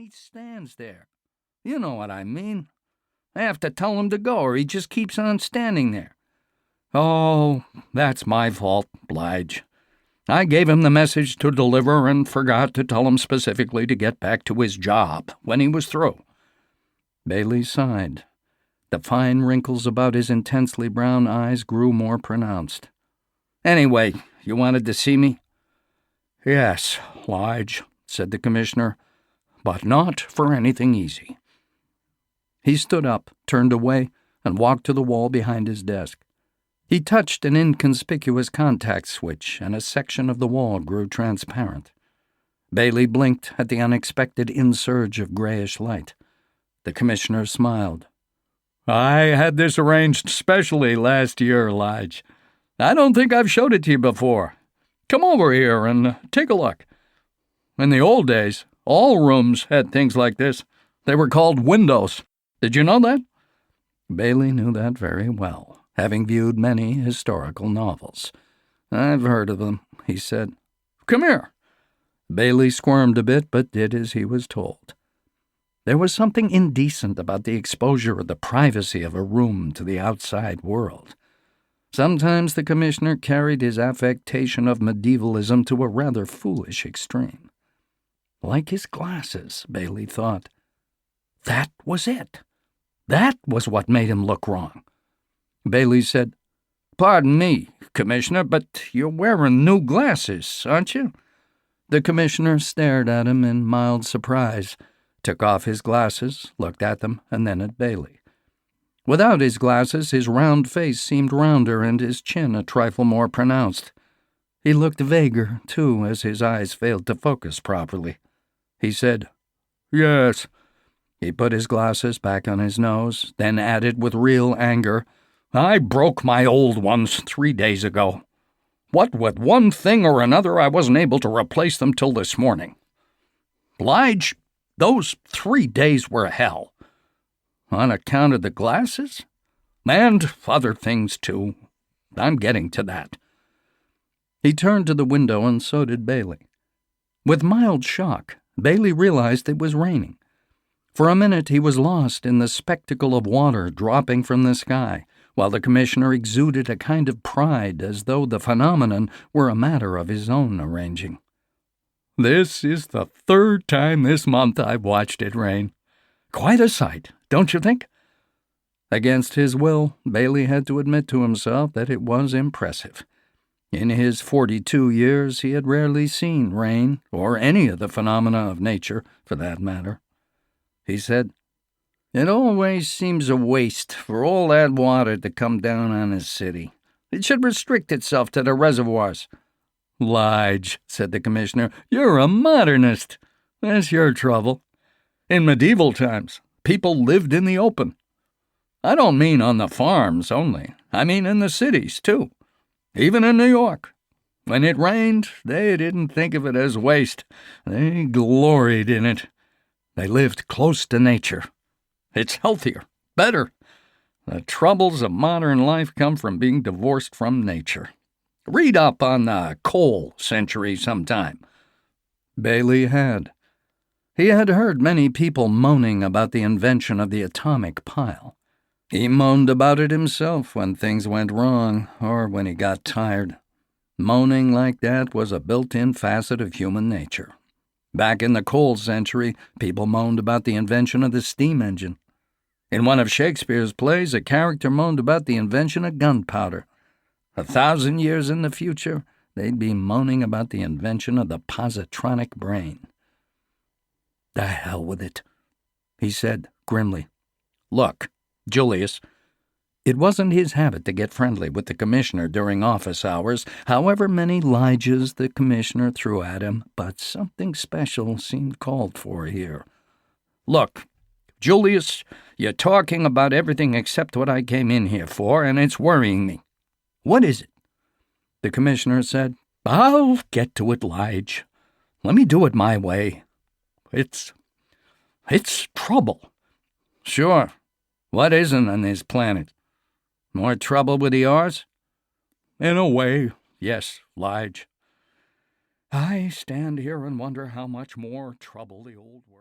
he stands there. You know what I mean. I have to tell him to go, or he just keeps on standing there. Oh, that's my fault, Lige. I gave him the message to deliver and forgot to tell him specifically to get back to his job when he was through. Baley sighed. The fine wrinkles about his intensely brown eyes grew more pronounced. Anyway, you wanted to see me? Yes, Lige, said the commissioner, but not for anything easy. He stood up, turned away, and walked to the wall behind his desk. He touched an inconspicuous contact switch, and a section of the wall grew transparent. Baley blinked at the unexpected insurge of grayish light. The commissioner smiled. I had this arranged specially last year, Lige. I don't think I've showed it to you before. Come over here and take a look. In the old days, all rooms had things like this. They were called windows. Did you know that? Baley knew that very well, having viewed many historical novels. I've heard of them, he said. Come here. Baley squirmed a bit, but did as he was told. There was something indecent about the exposure of the privacy of a room to the outside world. Sometimes the commissioner carried his affectation of medievalism to a rather foolish extreme. Like his glasses, Baley thought. That was it. That was what made him look wrong. Baley said, Pardon me, Commissioner, but you're wearing new glasses, aren't you? The commissioner stared at him in mild surprise, took off his glasses, looked at them, and then at Baley. Without his glasses, his round face seemed rounder and his chin a trifle more pronounced. He looked vaguer, too, as his eyes failed to focus properly. He said, Yes. He put his glasses back on his nose, then added with real anger, I broke my old ones 3 days ago. What with one thing or another, I wasn't able to replace them till this morning. Lige, those 3 days were hell. On account of the glasses? And other things, too. I'm getting to that. He turned to the window, and so did Baley. With mild shock, Baley realized it was raining. For a minute he was lost in the spectacle of water dropping from the sky, while the commissioner exuded a kind of pride as though the phenomenon were a matter of his own arranging. This is the 3rd time this month I've watched it rain. Quite a sight, don't you think? Against his will, Baley had to admit to himself that it was impressive. In his 42 years, he had rarely seen rain, or any of the phenomena of nature, for that matter. He said, It always seems a waste for all that water to come down on a city. It should restrict itself to the reservoirs. Lige, said the commissioner, you're a modernist. That's your trouble. In medieval times, people lived in the open. I don't mean on the farms only. I mean in the cities, too. Even in New York. When it rained, they didn't think of it as waste. They gloried in it. They lived close to nature. It's healthier, better. The troubles of modern life come from being divorced from nature. Read up on the coal century sometime. Baley had. He had heard many people moaning about the invention of the atomic pile. He moaned about it himself when things went wrong or when he got tired. Moaning like that was a built-in facet of human nature. Back in the coal century, people moaned about the invention of the steam engine. In one of Shakespeare's plays, a character moaned about the invention of gunpowder. 1,000 years in the future, they'd be moaning about the invention of the positronic brain. The hell with it, he said grimly. Look, Julius. It wasn't his habit to get friendly with the commissioner during office hours, however many liges the commissioner threw at him, but something special seemed called for here. Look, Julius, you're talking about everything except what I came in here for, and it's worrying me. What is it? The commissioner said, I'll get to it, Lige. Let me do it my way. It's trouble. Sure. What isn't on this planet? More trouble with the R's? In a way, yes, Lige. I stand here and wonder how much more trouble the old world...